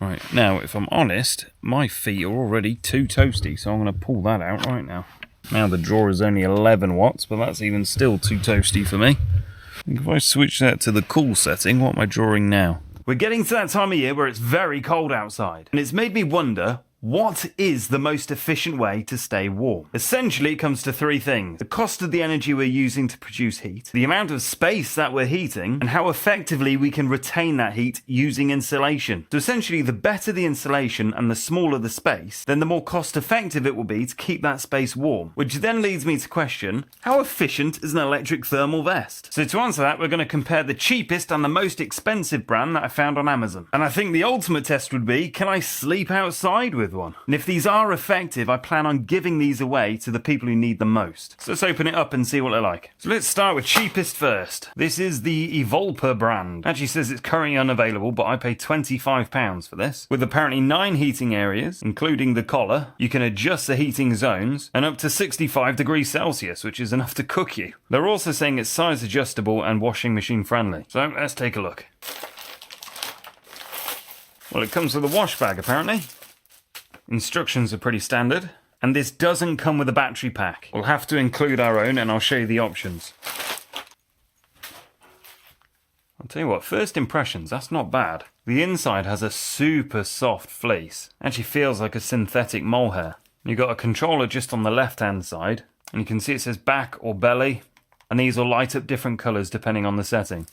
Right, now if I'm honest, my feet are already too toasty, so I'm going to pull that out right now. Now the drawer is only 11 watts, but that's even still too toasty for me. If I switch that to the cool setting, what am I drawing now? We're getting to that time of year where it's very cold outside, and it's made me wonder, what is the most efficient way to stay warm? Essentially, it comes to three things. The cost of the energy we're using to produce heat, the amount of space that we're heating, and how effectively we can retain that heat using insulation. So essentially, the better the insulation and the smaller the space, then the more cost effective it will be to keep that space warm. Which then leads me to question, how efficient is an electric thermal vest? So to answer that, we're going to compare the cheapest and the most expensive brand that I found on Amazon. And I think the ultimate test would be, can I sleep outside with one? And if these are effective, I plan on giving these away to the people who need them most. So let's open it up and see what they're like. So let's start with cheapest first. This is the Evolpa brand. Actually says it's currently unavailable, but I paid £25 for this. With apparently 9 heating areas, including the collar. You can adjust the heating zones, and up to 65 degrees Celsius, which is enough to cook you. They're also saying it's size adjustable and washing machine friendly. So let's take a look. Well, it comes with a wash bag apparently. Instructions are pretty standard, and this doesn't come with a battery pack. We'll have to include our own, and I'll show you the options. I'll tell you what, first impressions, that's not bad. The inside has a super soft fleece. Actually feels like a synthetic mohair. You've got a controller just on the left hand side, and you can see it says back or belly, and these will light up different colours depending on the setting.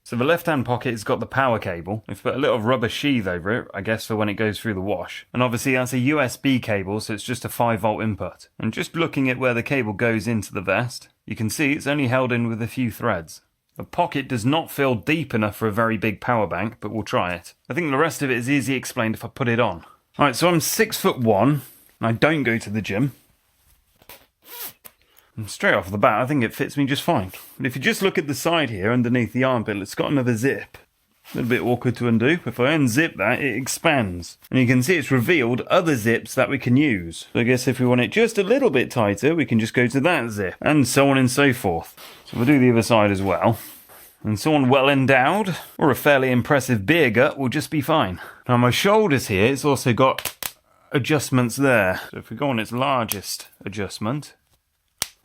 So the left-hand pocket has got the power cable. We've put a little rubber sheath over it, I guess for when it goes through the wash. And obviously that's a USB cable, so it's just a 5-volt input. And just looking at where the cable goes into the vest, you can see it's only held in with a few threads. The pocket does not feel deep enough for a very big power bank, but we'll try it. I think the rest of it is easily explained if I put it on. Alright, so I'm 6'1", and I don't go to the gym. And straight off the bat, I think it fits me just fine. But if you just look at the side here, underneath the armpit, it's got another zip. A little bit awkward to undo. If I unzip that, it expands. And you can see it's revealed other zips that we can use. So I guess if we want it just a little bit tighter, we can just go to that zip. And so on and so forth. So we'll do the other side as well. And someone well endowed, or a fairly impressive beer gut, will just be fine. Now my shoulders here, it's also got adjustments there. So if we go on its largest adjustment,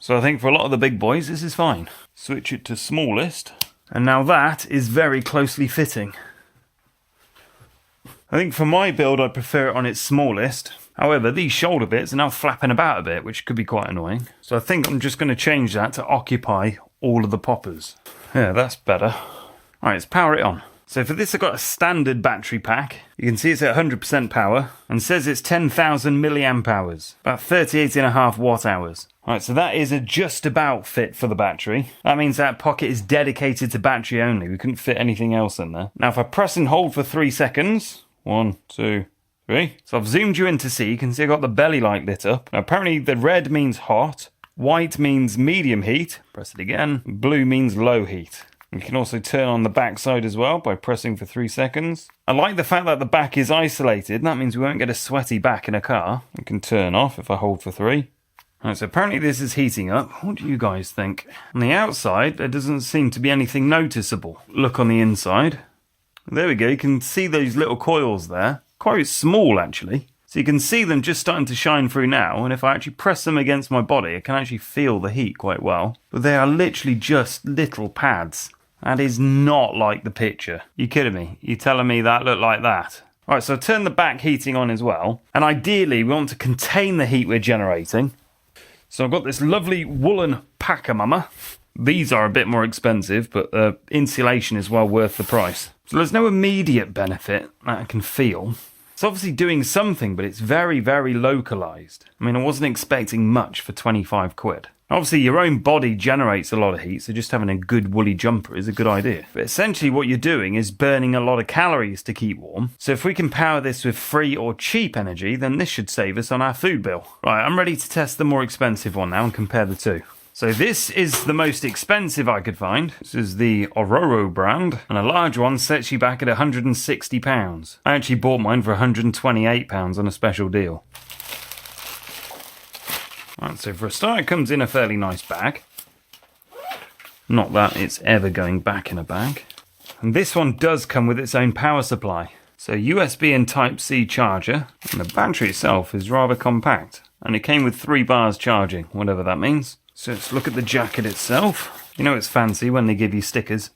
so I think for a lot of the big boys, this is fine. Switch it to smallest. And now that is very closely fitting. I think for my build, I prefer it on its smallest. However, these shoulder bits are now flapping about a bit, which could be quite annoying. So I think I'm just going to change that to occupy all of the poppers. Yeah, that's better. Alright, let's power it on. So for this I've got a standard battery pack. You can see it's at 100% power and says it's 10,000 milliamp hours, about 38.5 watt hours. Alright, so that is a just about fit for the battery. That means that pocket is dedicated to battery only. We couldn't fit anything else in there. Now if I press and hold for 3 seconds, 1, 2, 3. So I've zoomed you in to see, you can see I've got the belly light lit up. Now apparently the red means hot, white means medium heat, press it again, blue means low heat. You can also turn on the back side as well by pressing for 3 seconds. I like the fact that the back is isolated. That means we won't get a sweaty back in a car. It can turn off if I hold for 3. Right, so apparently this is heating up. What do you guys think? On the outside, there doesn't seem to be anything noticeable. Look on the inside. There we go. You can see those little coils there. Quite small, actually. So you can see them just starting to shine through now, and if I actually press them against my body, I can actually feel the heat quite well. But they are literally just little pads. That is not like the picture. You kidding me? You telling me that looked like that? Alright, so I've turned the back heating on as well. And ideally, we want to contain the heat we're generating. So I've got this lovely woolen packer mama. These are a bit more expensive, but the insulation is well worth the price. So there's no immediate benefit that I can feel. It's obviously doing something, but it's very, very localised. I mean, I wasn't expecting much for 25 quid. Obviously, your own body generates a lot of heat, so just having a good woolly jumper is a good idea. But essentially what you're doing is burning a lot of calories to keep warm. So if we can power this with free or cheap energy, then this should save us on our food bill. Right, I'm ready to test the more expensive one now and compare the two. So this is the most expensive I could find. This is the Aurora brand, and a large one sets you back at £160. I actually bought mine for £128 on a special deal. Right, so for a start, it comes in a fairly nice bag. Not that it's ever going back in a bag. And this one does come with its own power supply. So USB and Type-C charger, and the battery itself is rather compact. And it came with 3 bars charging, whatever that means. So let's look at the jacket itself. You know it's fancy when they give you stickers.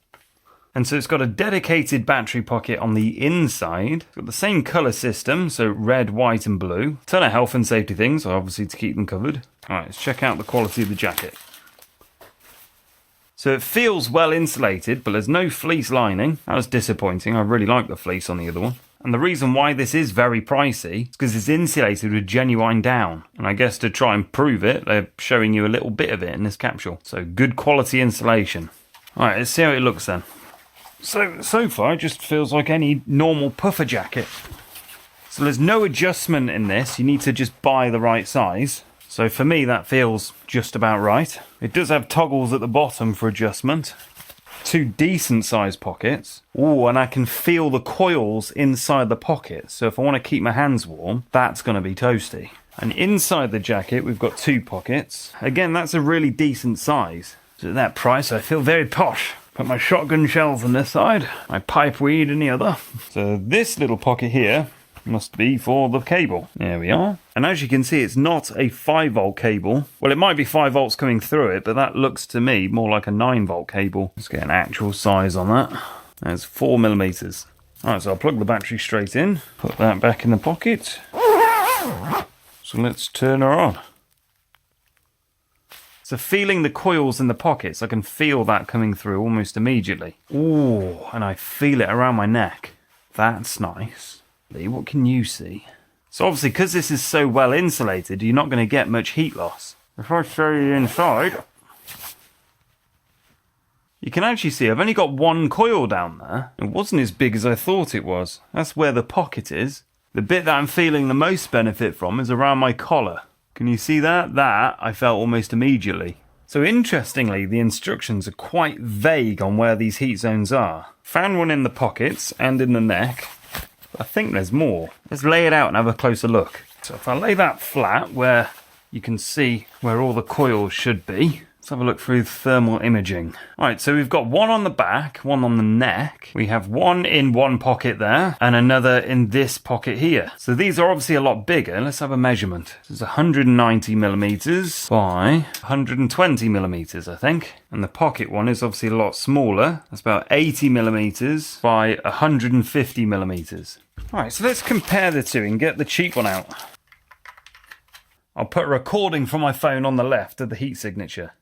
And so it's got a dedicated battery pocket on the inside. It's got the same colour system, so red, white and blue. A ton of health and safety things, obviously to keep them covered. Alright, let's check out the quality of the jacket. So it feels well insulated, but there's no fleece lining. That was disappointing. I really like the fleece on the other one. And the reason why this is very pricey is because it's insulated with genuine down. And I guess to try and prove it, they're showing you a little bit of it in this capsule. So good quality insulation. Alright, let's see how it looks then. So far it just feels like any normal puffer jacket. So there's no adjustment in this. You need to just buy the right size. So for me, that feels just about right. It does have toggles at the bottom for adjustment. 2 decent sized pockets. Ooh, and I can feel the coils inside the pocket. So if I want to keep my hands warm, that's going to be toasty. And inside the jacket, we've got 2 pockets. Again, that's a really decent size. So at that price, I feel very posh. Put my shotgun shells on this side, my pipe weed in the other. So this little pocket here must be for the cable. There we are. And as you can see, it's not a 5-volt cable. Well, it might be 5 volts coming through it, but that looks to me more like a 9-volt cable. Let's get an actual size on that. That's 4mm. Alright, so I'll plug the battery straight in, put that back in the pocket. So let's turn her on. So feeling the coils in the pockets, I can feel that coming through almost immediately. Ooh, and I feel it around my neck. That's nice. Lee, what can you see? So obviously, because this is so well insulated, you're not going to get much heat loss. If I show you inside, you can actually see I've only got 1 coil down there. It wasn't as big as I thought it was. That's where the pocket is. The bit that I'm feeling the most benefit from is around my collar. Can you see that? That I felt almost immediately. So interestingly, the instructions are quite vague on where these heat zones are. Found one in the pockets and in the neck. I think there's more. Let's lay it out and have a closer look. So if I lay that flat where you can see where all the coils should be, let's have a look through thermal imaging. Alright, so we've got 1 on the back, 1 on the neck. We have 1 in 1 pocket there and another in this pocket here. So these are obviously a lot bigger. Let's have a measurement. This is 190mm by 120mm, I think. And the pocket one is obviously a lot smaller. That's about 80mm by 150mm. Alright, so let's compare the two and get the cheap one out. I'll put a recording from my phone on the left of the heat signature.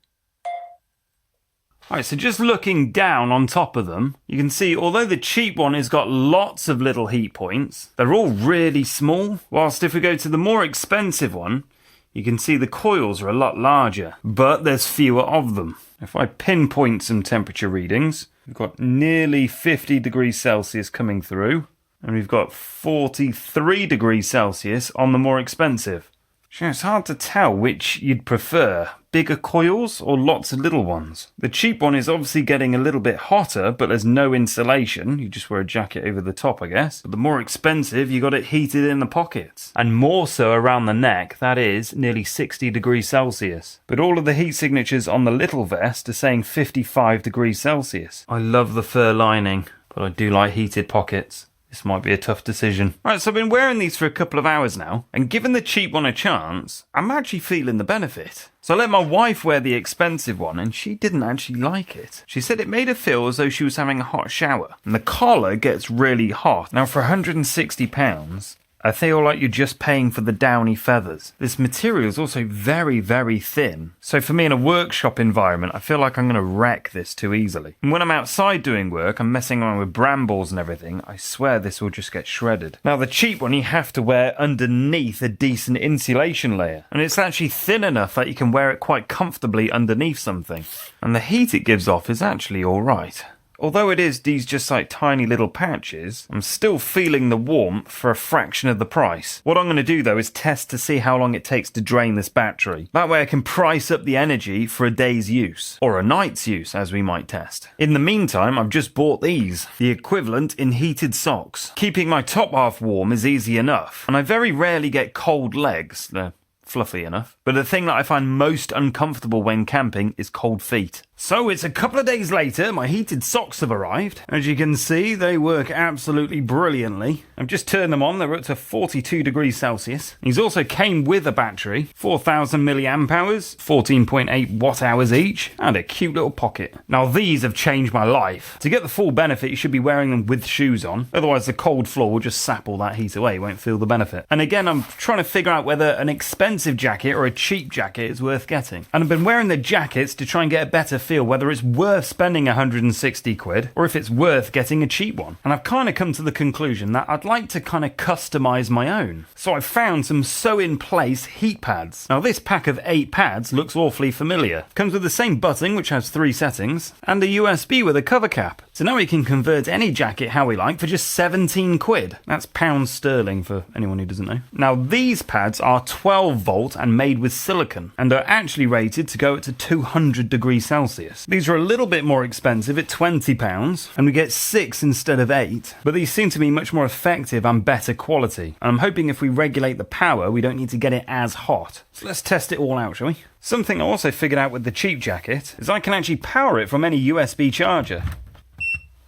Alright, so just looking down on top of them, you can see although the cheap one has got lots of little heat points, they're all really small. Whilst if we go to the more expensive one, you can see the coils are a lot larger, but there's fewer of them. If I pinpoint some temperature readings, we've got nearly 50 degrees Celsius coming through, and we've got 43 degrees Celsius on the more expensive. Sure, it's hard to tell which you'd prefer, bigger coils or lots of little ones. The cheap one is obviously getting a little bit hotter, but there's no insulation. You just wear a jacket over the top, I guess. But the more expensive, you got it heated in the pockets. And more so around the neck, that is nearly 60 degrees Celsius. But all of the heat signatures on the little vest are saying 55 degrees Celsius. I love the fur lining, but I do like heated pockets. This might be a tough decision. Right, so I've been wearing these for a couple of hours now, and given the cheap one a chance, I'm actually feeling the benefit. So I let my wife wear the expensive one, and she didn't actually like it. She said it made her feel as though she was having a hot shower, and the collar gets really hot. Now for £160, I feel like you're just paying for the downy feathers. This material is also very, very thin. So for me in a workshop environment, I feel like I'm going to wreck this too easily. And when I'm outside doing work, I'm messing around with brambles and everything, I swear this will just get shredded. Now the cheap one you have to wear underneath a decent insulation layer. And it's actually thin enough that you can wear it quite comfortably underneath something. And the heat it gives off is actually alright. Although it is these just like tiny little patches, I'm still feeling the warmth for a fraction of the price. What I'm going to do though is test to see how long it takes to drain this battery. That way I can price up the energy for a day's use, or a night's use as we might test. In the meantime, I've just bought these, the equivalent in heated socks. Keeping my top half warm is easy enough, and I very rarely get cold legs. They're fluffy enough. But the thing that I find most uncomfortable when camping is cold feet. So it's a couple of days later, my heated socks have arrived. As you can see, they work absolutely brilliantly. I've just turned them on, they're up to 42 degrees Celsius. These also came with a battery, 4,000 milliamp hours, 14.8 watt hours each, and a cute little pocket. Now these have changed my life. To get the full benefit, you should be wearing them with shoes on, otherwise the cold floor will just sap all that heat away, you won't feel the benefit. And again, I'm trying to figure out whether an expensive jacket or a cheap jacket is worth getting. And I've been wearing the jackets to try and get a better feel whether it's worth spending 160 quid or if it's worth getting a cheap one. And I've kind of come to the conclusion that I'd like to kind of customize my own. So I've found some sew-in-place heat pads. Now this pack of 8 pads looks awfully familiar. Comes with the same button, which has 3 settings, and a USB with a cover cap. So now we can convert any jacket how we like for just 17 quid. That's pounds sterling for anyone who doesn't know. Now these pads are 12 volt and made with silicone and are actually rated to go up to 200 degrees Celsius. These are a little bit more expensive at £20 and we get 6 instead of 8, but these seem to be much more effective and better quality. And I'm hoping if we regulate the power we don't need to get it as hot. So let's test it all out, shall we? Something I also figured out with the cheap jacket is I can actually power it from any USB charger.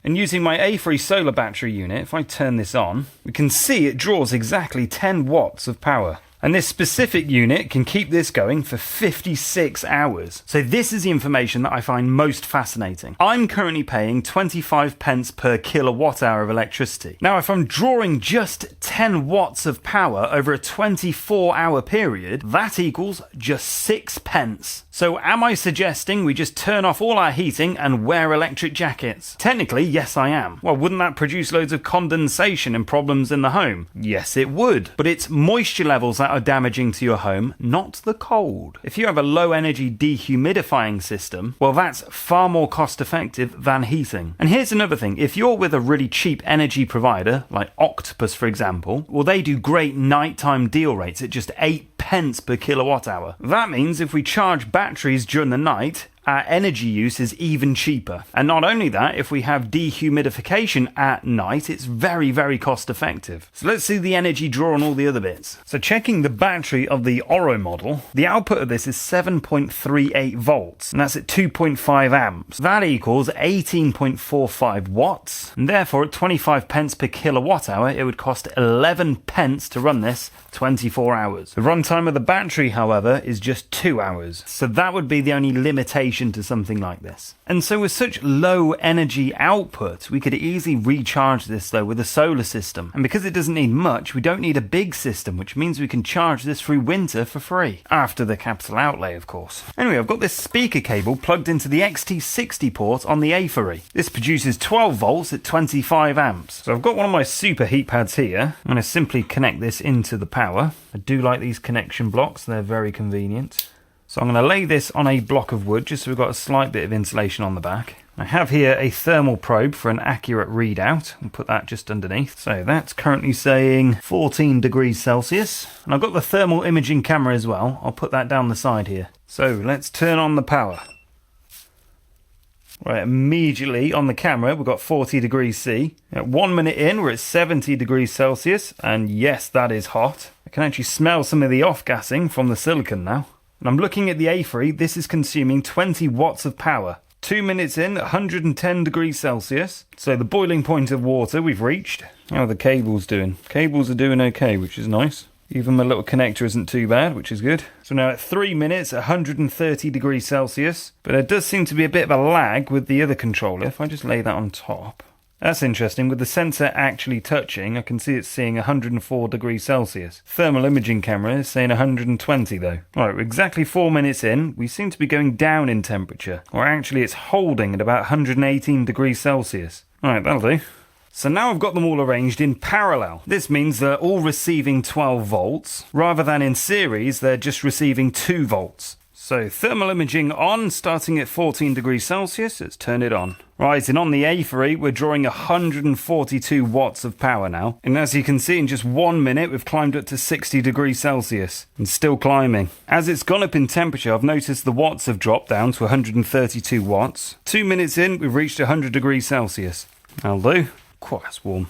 And using my AFERY solar battery unit, if I turn this on, we can see it draws exactly 10 watts of power. And this specific unit can keep this going for 56 hours. So this is the information that I find most fascinating. I'm currently paying 25 pence per kilowatt hour of electricity. Now, if I'm drawing just 10 watts of power over a 24-hour period, that equals just 6 pence. So am I suggesting we just turn off all our heating and wear electric jackets? Technically, yes I am. Well, wouldn't that produce loads of condensation and problems in the home? Yes it would. But it's moisture levels that are damaging to your home, not the cold. If you have a low energy dehumidifying system, well that's far more cost effective than heating. And here's another thing, if you're with a really cheap energy provider, like Octopus for example, well they do great nighttime deal rates at just 8 pence per kilowatt hour. That means if we charge batteries during the night, our energy use is even cheaper. And not only that, if we have dehumidification at night, it's very, very cost effective. So let's see the energy draw on all the other bits. So checking the battery of the Oro model, the output of this is 7.38 volts, and that's at 2.5 amps. That equals 18.45 watts, and therefore at 25 pence per kilowatt hour, it would cost 11 pence to run this 24 hours. The runtime of the battery, however, is just 2 hours. So that would be the only limitation to something like this. And so with such low energy output, we could easily recharge this though with a solar system. And because it doesn't need much, we don't need a big system, which means we can charge this through winter for free. After the capital outlay, of course. Anyway, I've got this speaker cable plugged into the XT60 port on the AFERY. This produces 12 volts at 25 amps. So I've got one of my super heat pads here. I'm going to simply connect this into the power. I do like these connection blocks, they're very convenient. So I'm going to lay this on a block of wood just so we've got a slight bit of insulation on the back. I have here a thermal probe for an accurate readout. I'll put that just underneath. So that's currently saying 14 degrees Celsius. And I've got the thermal imaging camera as well. I'll put that down the side here. So let's turn on the power. Right, immediately on the camera we've got 40 degrees C. At 1 minute in we're at 70 degrees Celsius. And yes, that is hot. I can actually smell some of the off-gassing from the silicone now. And I'm looking at the AFERY, this is consuming 20 watts of power. 2 minutes in, 110 degrees Celsius. So the boiling point of water we've reached. How are the cables doing? Cables are doing okay, which is nice. Even my little connector isn't too bad, which is good. So now at 3 minutes, 130 degrees Celsius. But there does seem to be a bit of a lag with the other controller. If I just lay that on top. That's interesting, with the sensor actually touching, I can see it's seeing 104 degrees Celsius. Thermal imaging camera is saying 120 though. Alright, we're exactly 4 minutes in, we seem to be going down in temperature. Or actually it's holding at about 118 degrees Celsius. Alright, that'll do. So now I've got them all arranged in parallel. This means they're all receiving 12 volts. Rather than in series, they're just receiving 2 volts. So thermal imaging on, starting at 14 degrees Celsius. Let's turn it on. Right, and on the AFERY, we're drawing 142 watts of power now. And as you can see, in just 1 minute, we've climbed up to 60 degrees Celsius. And still climbing. As it's gone up in temperature, I've noticed the watts have dropped down to 132 watts. 2 minutes in, we've reached 100 degrees Celsius. That'll do. Quite that's warm.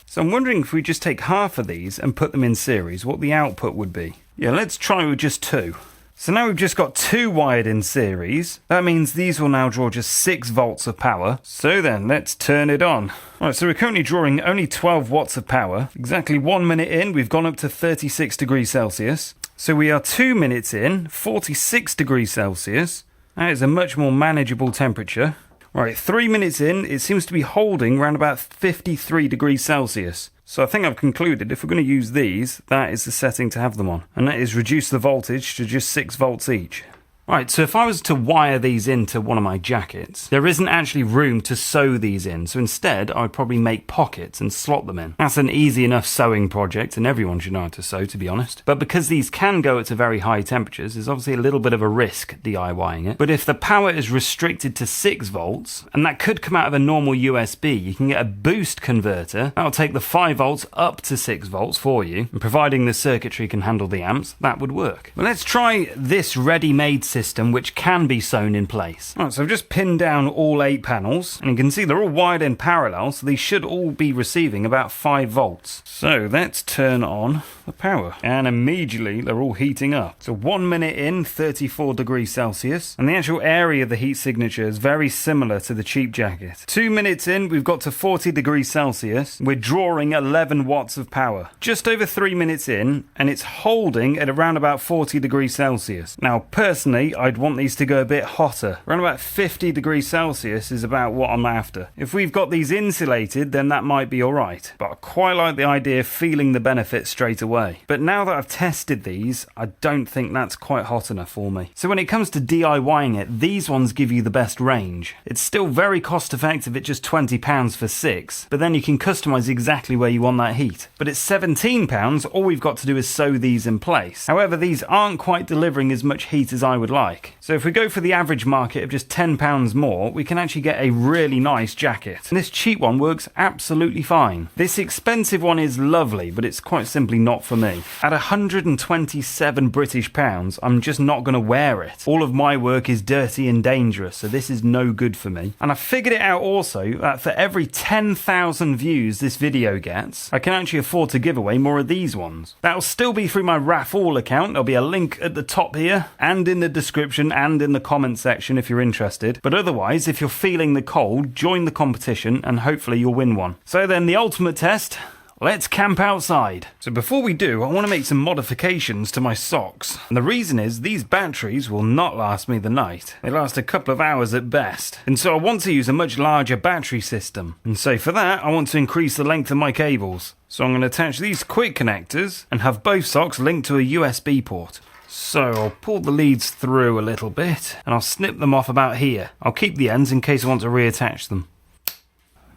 So I'm wondering if we just take half of these and put them in series, what the output would be. Yeah, let's try with just 2. So now we've just got 2 wired in series. That means these will now draw just 6 volts of power. So then, let's turn it on. Right, so we're currently drawing only 12 watts of power. Exactly 1 minute in, we've gone up to 36 degrees Celsius. So we are 2 minutes in, 46 degrees Celsius. That is a much more manageable temperature. Right, 3 minutes in, it seems to be holding around about 53 degrees Celsius. So I think I've concluded if we're going to use these, that is the setting to have them on. And that is reduce the voltage to just 6 volts each. Right, so if I was to wire these into one of my jackets, there isn't actually room to sew these in, so instead I'd probably make pockets and slot them in. That's an easy enough sewing project, and everyone should know how to sew, to be honest. But because these can go to very high temperatures, there's obviously a little bit of a risk DIYing it. But if the power is restricted to 6 volts, and that could come out of a normal USB, you can get a boost converter. That'll take the 5 volts up to 6 volts for you, and providing the circuitry can handle the amps, that would work. But let's try this ready-made system which can be sewn in place. Right, so I've just pinned down all 8 panels, and you can see they're all wired in parallel, so these should all be receiving about 5 volts. So let's turn on the power, and immediately they're all heating up. So 1 minute in, 34 degrees Celsius, and the actual area of the heat signature is very similar to the cheap jacket. 2 minutes in, we've got to 40 degrees Celsius. We're drawing 11 watts of power. Just over 3 minutes in, and it's holding at around about 40 degrees Celsius. Now, personally, I'd want these to go a bit hotter. Around about 50 degrees Celsius is about what I'm after. If we've got these insulated, then that might be alright. But I quite like the idea of feeling the benefits straight away. But now that I've tested these, I don't think that's quite hot enough for me. So when it comes to DIYing it, these ones give you the best range. It's still very cost effective at just £20 for 6, but then you can customise exactly where you want that heat. But at £17, all we've got to do is sew these in place. However, these aren't quite delivering as much heat as I would like. So if we go for the average market of just £10 more, we can actually get a really nice jacket. And this cheap one works absolutely fine. This expensive one is lovely, but it's quite simply not for me. At 127 British pounds, I'm just not going to wear it. All of my work is dirty and dangerous, so this is no good for me. And I figured it out also that for every 10,000 views this video gets, I can actually afford to give away more of these ones. That'll still be through my Raffle account. There'll be a link at the top here, and in the description and in the comment section if you're interested. But otherwise, if you're feeling the cold, join the competition and hopefully you'll win one. So then, the ultimate test. Let's camp outside. So before we do, I want to make some modifications to my socks. And the reason is these batteries will not last me the night. They last a couple of hours at best. And so I want to use a much larger battery system. And so for that, I want to increase the length of my cables. So I'm going to attach these quick connectors and have both socks linked to a USB port. So I'll pull the leads through a little bit and I'll snip them off about here. I'll keep the ends in case I want to reattach them.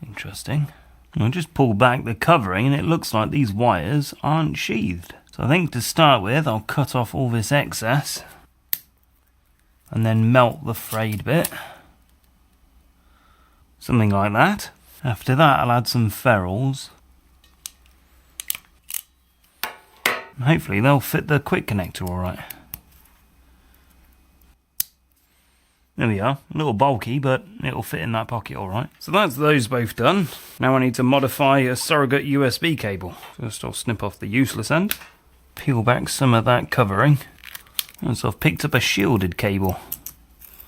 Interesting. I'll just pull back the covering and it looks like these wires aren't sheathed. So I think to start with, I'll cut off all this excess and then melt the frayed bit. Something like that. After that, I'll add some ferrules. And hopefully they'll fit the quick connector alright. There we are, a little bulky, but it'll fit in that pocket alright. So that's those both done. Now I need to modify a surrogate USB cable. First I'll snip off the useless end, peel back some of that covering, and so I've picked up a shielded cable.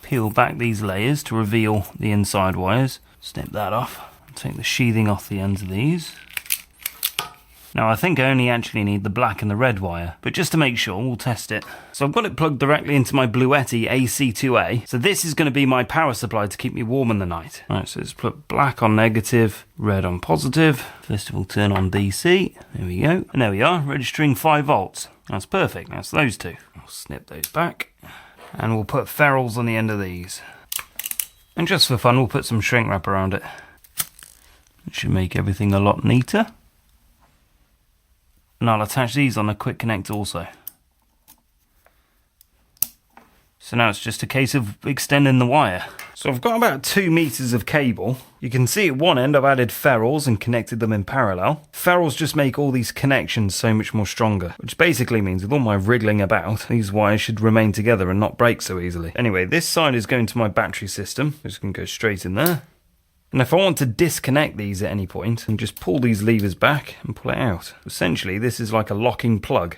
Peel back these layers to reveal the inside wires, snip that off, take the sheathing off the ends of these. Now I think I only actually need the black and the red wire, but just to make sure, we'll test it. So I've got it plugged directly into my Bluetti AC2A, so this is going to be my power supply to keep me warm in the night. Right, so let's put black on negative, red on positive. First of all, turn on DC, there we go. And there we are, registering 5 volts. That's perfect, that's those two. I'll snip those back, and we'll put ferrules on the end of these. And just for fun, we'll put some shrink wrap around it. It should make everything a lot neater. And I'll attach these on a quick connector also. So now it's just a case of extending the wire. So I've got about 2 meters of cable. You can see at one end I've added ferrules and connected them in parallel. Ferrules just make all these connections so much more stronger, which basically means with all my wriggling about, these wires should remain together and not break so easily. Anyway, this side is going to my battery system. This can go straight in there. And if I want to disconnect these at any point, and just pull these levers back and pull it out. Essentially, this is like a locking plug.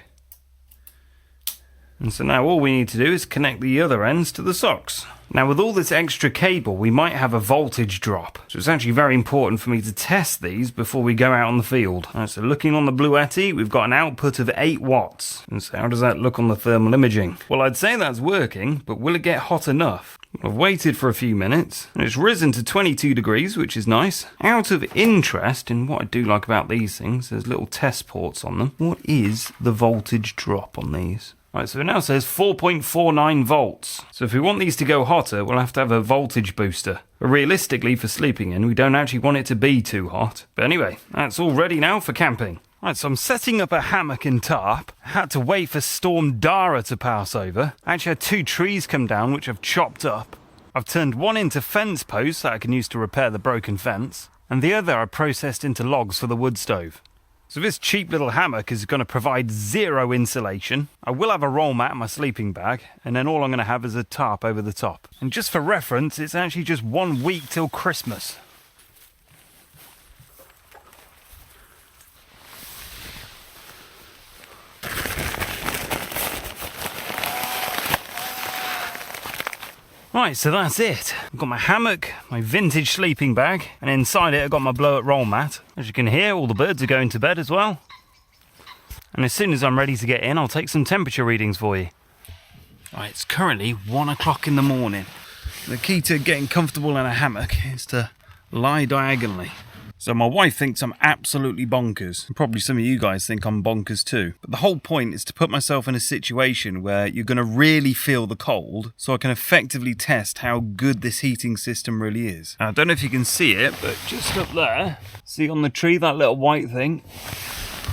And so now all we need to do is connect the other ends to the socks. Now with all this extra cable, we might have a voltage drop. So it's actually very important for me to test these before we go out on the field. Alright, so looking on the Bluetti, we've got an output of 8 watts. And so how does that look on the thermal imaging? Well, I'd say that's working, but will it get hot enough? I've waited for a few minutes, and it's risen to 22 degrees, which is nice. Out of interest, in what I do like about these things, there's little test ports on them. What is the voltage drop on these? Right, so it now says 4.49 volts. So if we want these to go hotter, we'll have to have a voltage booster. But realistically, for sleeping in, we don't actually want it to be too hot. But anyway, that's all ready now for camping. Right, so I'm setting up a hammock and tarp. I had to wait for Storm Dara to pass over. I actually had 2 trees come down, which I've chopped up. I've turned one into fence posts that I can use to repair the broken fence, and the other I processed into logs for the wood stove. So this cheap little hammock is going to provide 0 insulation. I will have a roll mat in my sleeping bag, and then all I'm going to have is a tarp over the top. And just for reference, it's actually just 1 week till Christmas. Right, so that's it. I've got my hammock, my vintage sleeping bag, and inside it I've got my blow-up roll mat. As you can hear, all the birds are going to bed as well. And as soon as I'm ready to get in, I'll take some temperature readings for you. Right, it's currently 1 o'clock in the morning. The key to getting comfortable in a hammock is to lie diagonally. So my wife thinks I'm absolutely bonkers. And probably some of you guys think I'm bonkers too. But the whole point is to put myself in a situation where you're going to really feel the cold, so I can effectively test how good this heating system really is. Now, I don't know if you can see it, but just up there, see on the tree that little white thing?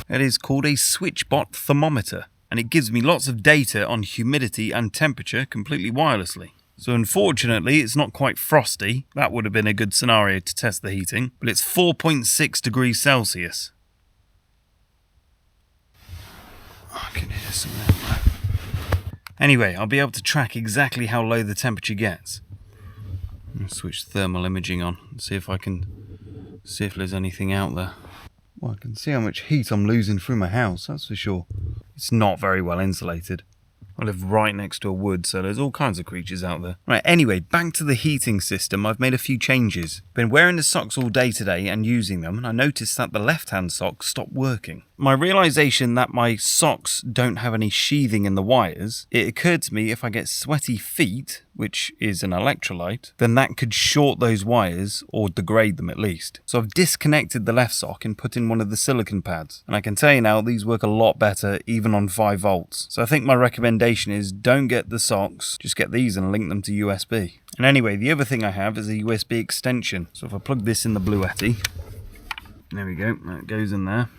It is called a SwitchBot thermometer, and it gives me lots of data on humidity and temperature completely wirelessly. So unfortunately, it's not quite frosty. That would have been a good scenario to test the heating, but it's 4.6 degrees Celsius. I can hear something out there. Anyway, I'll be able to track exactly how low the temperature gets. I'll switch thermal imaging on and see if there's anything out there. Well, I can see how much heat I'm losing through my house, that's for sure. It's not very well insulated. I live right next to a wood, so there's all kinds of creatures out there. Right, anyway, back to the heating system. I've made a few changes. Been wearing the socks all day today and using them, and I noticed that the left-hand sock stopped working. My realisation that my socks don't have any sheathing in the wires, it occurred to me if I get sweaty feet, which is an electrolyte, then that could short those wires or degrade them at least. So I've disconnected the left sock and put in one of the silicone pads. And I can tell you now, these work a lot better even on 5 volts. So I think my recommendation is don't get the socks, just get these and link them to USB. And anyway, the other thing I have is a USB extension. So if I plug this in the Bluetti, there we go, that goes in there.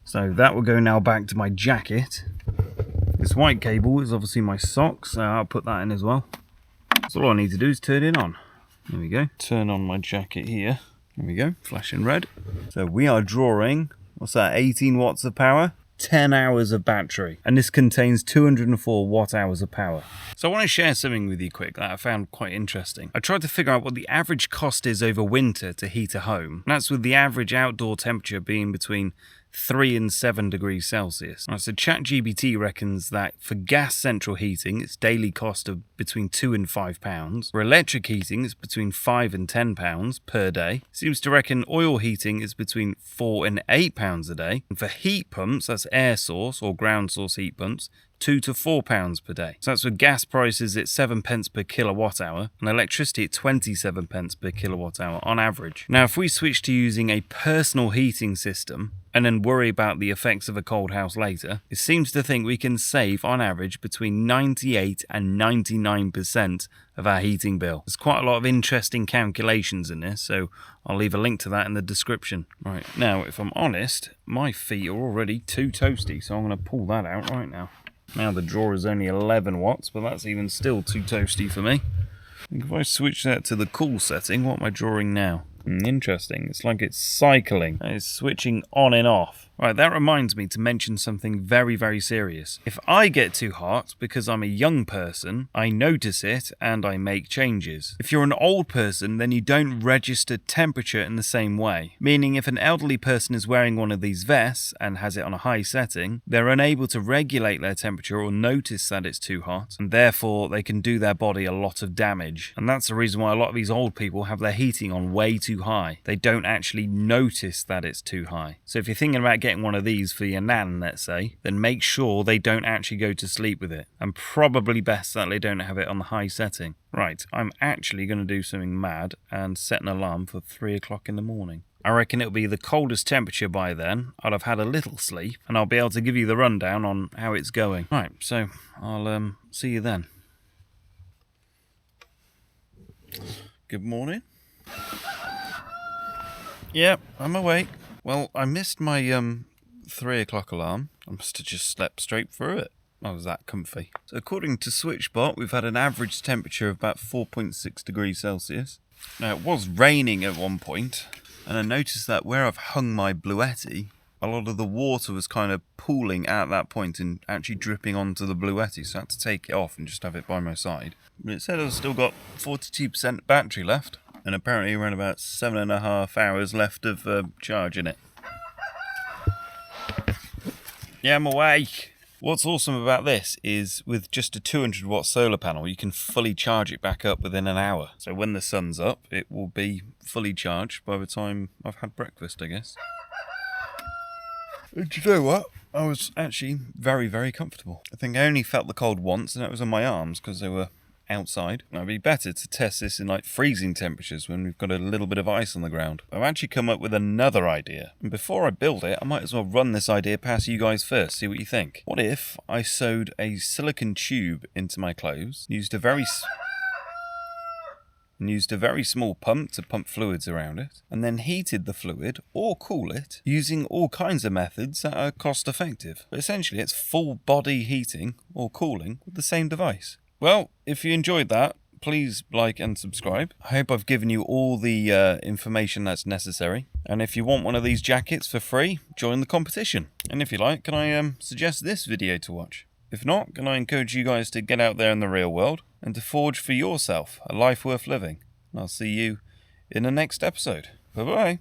So that will go now back to my jacket. This white cable is obviously my socks, so I'll put that in as well. So all I need to do is turn it on. There we go. Turn on my jacket here. There we go, flashing red. So we are drawing, what's that, 18 watts of power? 10 hours of battery, and this contains 204 watt hours of power. So I want to share something with you quick that I found quite interesting. I tried to figure out what the average cost is over winter to heat a home, and that's with the average outdoor temperature being between 3 and 7 degrees Celsius. Right, so ChatGPT reckons that for gas central heating, its daily cost of between £2 and £5. For electric heating, it's between £5 and £10 per day. Seems to reckon oil heating is between £4 and £8 a day. And for heat pumps, that's air source or ground source heat pumps, £2 to £4 per day. So that's with gas prices at 7 pence per kilowatt hour and electricity at 27 pence per kilowatt hour on average. Now, if we switch to using a personal heating system and then worry about the effects of a cold house later, it seems to think we can save on average between 98 and 99% of our heating bill. There's quite a lot of interesting calculations in this, so I'll leave a link to that in the description. Right, now if I'm honest, my feet are already too toasty, so I'm going to pull that out right now. Now the drawer is only 11 watts, but that's even still too toasty for me. If I switch that to the cool setting, what am I drawing now? Interesting, it's like it's cycling. It's switching on and off. Right, that reminds me to mention something very, very serious. If I get too hot because I'm a young person, I notice it and I make changes. If you're an old person, then you don't register temperature in the same way. Meaning if an elderly person is wearing one of these vests and has it on a high setting, they're unable to regulate their temperature or notice that it's too hot, and therefore they can do their body a lot of damage. And that's the reason why a lot of these old people have their heating on way too high. They don't actually notice that it's too high. So if you're thinking about getting one of these for your nan, let's say, then make sure they don't actually go to sleep with it. And probably best that they don't have it on the high setting. Right, I'm actually going to do something mad and set an alarm for 3 o'clock in the morning. I reckon it'll be the coldest temperature by then. I'll have had a little sleep and I'll be able to give you the rundown on how it's going. Right, so I'll see you then. Good morning. Yep, I'm awake. Well, I missed my 3 o'clock alarm. I must have just slept straight through it. I was that comfy. So according to SwitchBot, we've had an average temperature of about 4.6 degrees Celsius. Now, it was raining at one point, and I noticed that where I've hung my Bluetti, a lot of the water was kind of pooling at that point and actually dripping onto the Bluetti, so I had to take it off and just have it by my side. But it said I've still got 42% battery left, and apparently around about 7.5 hours left of charging it. Yeah, I'm awake. What's awesome about this is with just a 200 watt solar panel, you can fully charge it back up within an hour. So when the sun's up, it will be fully charged by the time I've had breakfast, I guess. And you know what? I was actually very, very comfortable. I think I only felt the cold once, and that was on my arms because they were outside. It'd be better to test this in like freezing temperatures when we've got a little bit of ice on the ground. I've actually come up with another idea, and before I build it, I might as well run this idea past you guys first, see what you think. What if I sewed a silicone tube into my clothes, used a very small pump to pump fluids around it, and then heated the fluid or cool it using all kinds of methods that are cost effective. But essentially it's full body heating or cooling with the same device. Well, if you enjoyed that, please like and subscribe. I hope I've given you all the information that's necessary. And if you want one of these jackets for free, join the competition. And if you like, can I suggest this video to watch? If not, can I encourage you guys to get out there in the real world and to forge for yourself a life worth living. And I'll see you in the next episode. Bye-bye.